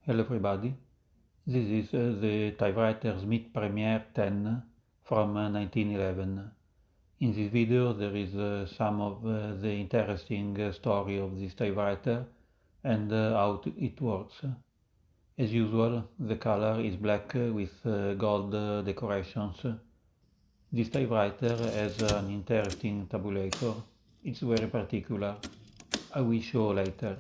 Hello everybody, this is the typewriter Smith Premier 10 from 1911. In this video there is some of the interesting story of this typewriter and how it works. As usual, the color is black with gold decorations. This typewriter has an interesting tabulator. It's very particular. I will show later.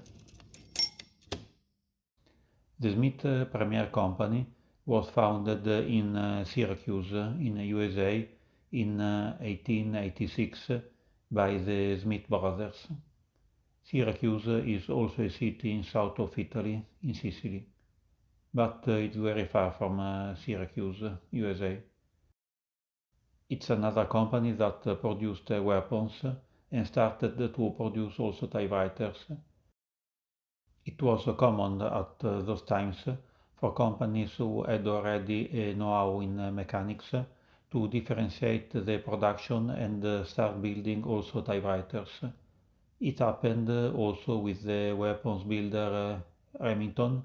The Smith Premier Company was founded in Syracuse, in USA, in 1886 by the Smith brothers. Syracuse is also a city in south of Italy, in Sicily, but it's very far from Syracuse, USA. It's another company that produced weapons and started to produce also typewriters. It was common at those times for companies who had already a know-how in mechanics to differentiate the production and start building also typewriters. It happened also with the weapons builder Remington,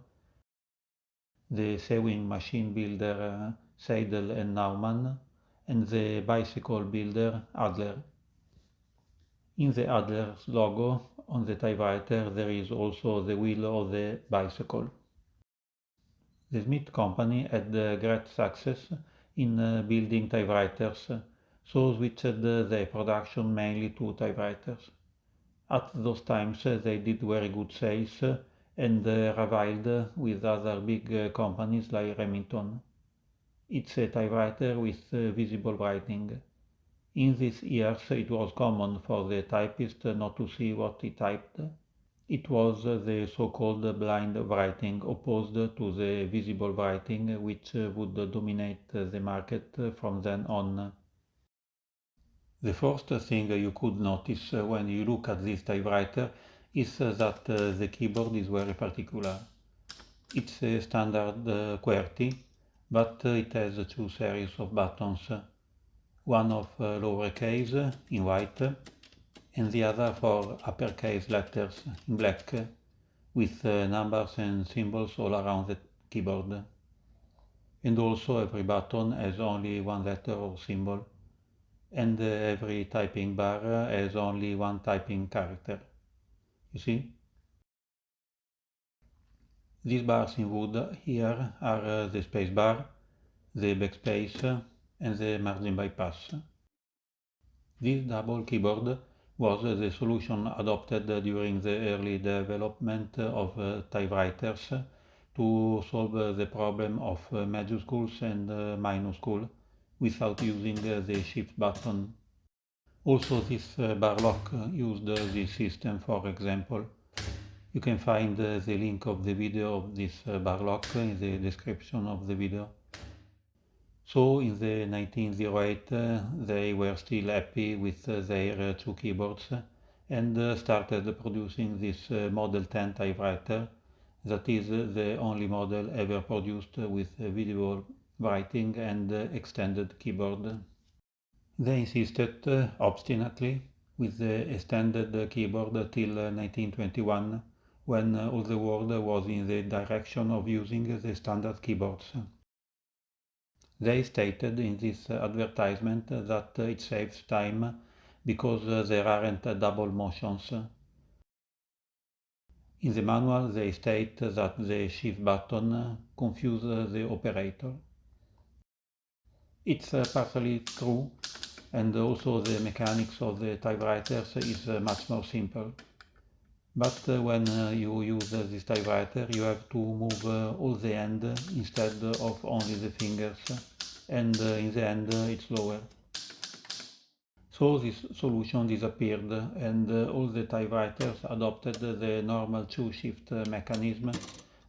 the sewing machine builder Seidel and Naumann, and the bicycle builder Adler. In the Adler's logo on the typewriter there is also the wheel of the bicycle. The Smith Company had great success in building typewriters, so switched their production mainly to typewriters. At those times they did very good sales and rivaled with other big companies like Remington. It's a typewriter with visible writing. In these years it was common for the typist not to see what he typed. It was the so-called blind writing opposed to the visible writing which would dominate the market from then on. The first thing you could notice when you look at this typewriter is that the keyboard is very particular. It's a standard QWERTY, but it has two series of buttons, one of lowercase in white and the other for uppercase letters in black, with numbers and symbols all around the keyboard. And also every button has only one letter or symbol, and every typing bar has only one typing character. You see? These bars in wood here are the space bar, the backspace, and the margin bypass. This double keyboard was the solution adopted during the early development of typewriters to solve the problem of majuscules and minuscule without using the shift button. Also this bar lock used this system, for example. You can find the link of the video of this bar lock in the description of the video. So in the 1908 they were still happy with their two keyboards and started producing this Model 10 typewriter that is the only model ever produced with visible writing and extended keyboard. They insisted obstinately with the extended keyboard till 1921 when all the world was in the direction of using the standard keyboards. They stated in this advertisement that it saves time because there aren't double motions. In the manual they state that the shift button confuses the operator. It's partially true, and also the mechanics of the typewriters is much more simple. But when you use this typewriter you have to move all the hand instead of only the fingers, and in the end it's slower. So this solution disappeared and all the typewriters adopted the normal two-shift mechanism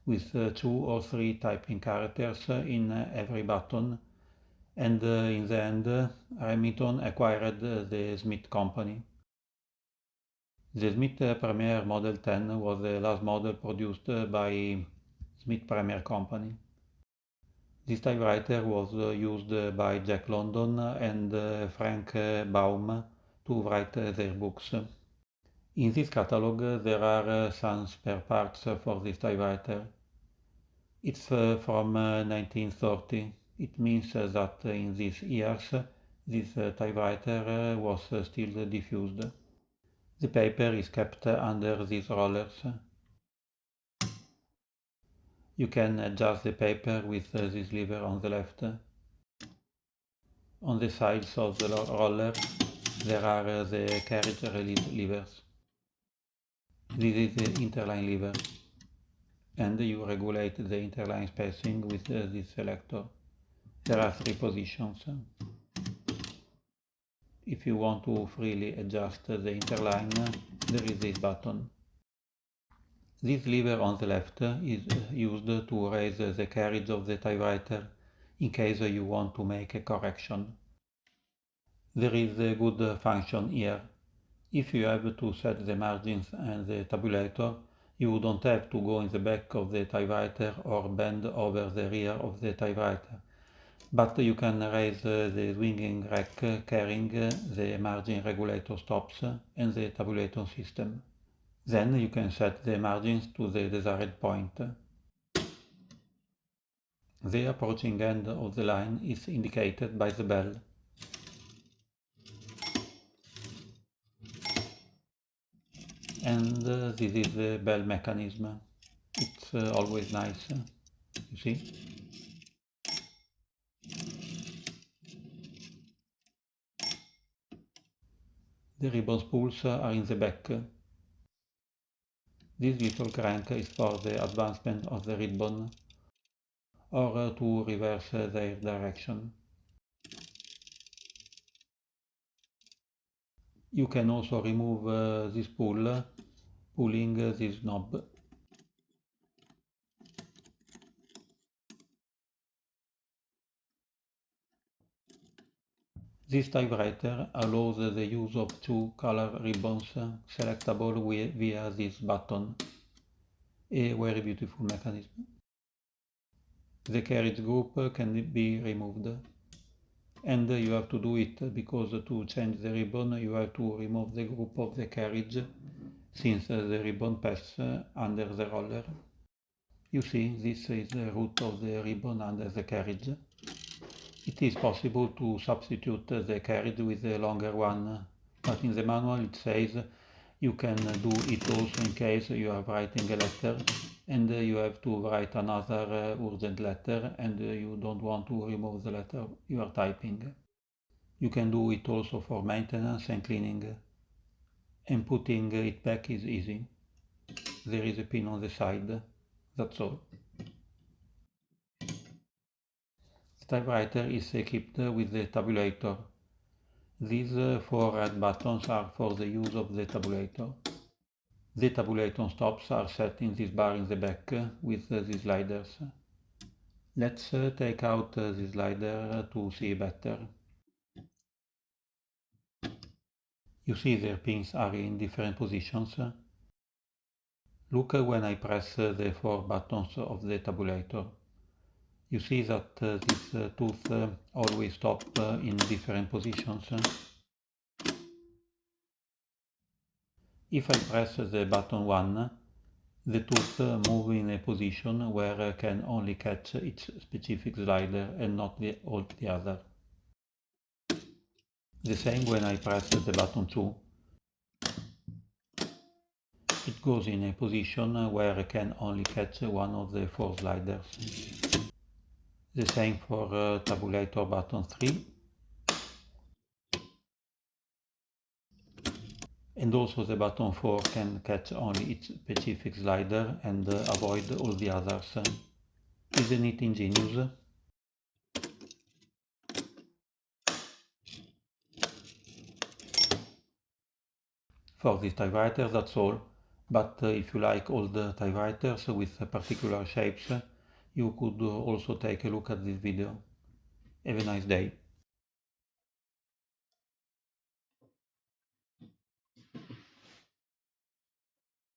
with two or three typing characters in every button, and in the end Remington acquired the Smith Company. The Smith Premier Model 10 was the last model produced by Smith Premier Company. This typewriter was used by Jack London and Frank Baum to write their books. In this catalog there are some spare parts for this typewriter. It's from 1930. It means that in these years this typewriter was still diffused. The paper is kept under these rollers. You can adjust the paper with this lever on the left. On the sides of the roller there are the carriage release levers. This is the interline lever, and you regulate the interline spacing with this selector. There are three positions. If you want to freely adjust the interline, there is this button. This lever on the left is used to raise the carriage of the typewriter in case you want to make a correction. There is a good function here. If you have to set the margins and the tabulator, you don't have to go in the back of the typewriter or bend over the rear of the typewriter, but you can raise the swinging rack carrying the margin regulator stops and the tabulator system. Then you can set the margins to the desired point. The approaching end of the line is indicated by the bell. And this is the bell mechanism. It's always nice, you see. The ribbon spools are in the back. This little crank is for the advancement of the ribbon or to reverse their direction. You can also remove this spool pulling this knob. This typewriter allows the use of two color ribbons selectable via this button. A very beautiful mechanism. The carriage group can be removed. And you have to do it because to change the ribbon you have to remove the group of the carriage since the ribbon passes under the roller. You see, this is the root of the ribbon under the carriage. It is possible to substitute the carriage with a longer one, but in the manual it says you can do it also in case you are writing a letter and you have to write another urgent letter and you don't want to remove the letter you are typing. You can do it also for maintenance and cleaning, and putting it back is easy. There is a pin on the side, that's all. The typewriter is equipped with the tabulator. These four red buttons are for the use of the tabulator. The tabulator stops are set in this bar in the back with the sliders. Let's take out the slider to see better. You see their pins are in different positions. Look when I press the four buttons of the tabulator. You see that this tooth always stops in different positions. If I press the button 1, the tooth moves in a position where I can only catch its specific slider and not all the other. The same when I press the button 2. It goes in a position where I can only catch one of the four sliders. The same for tabulator button 3. And also the button 4 can catch only its specific slider and avoid all the others. Isn't it ingenious? For this typewriter that's all, but if you like old typewriters with particular shapes, you could also take a look at this video. Have a nice day.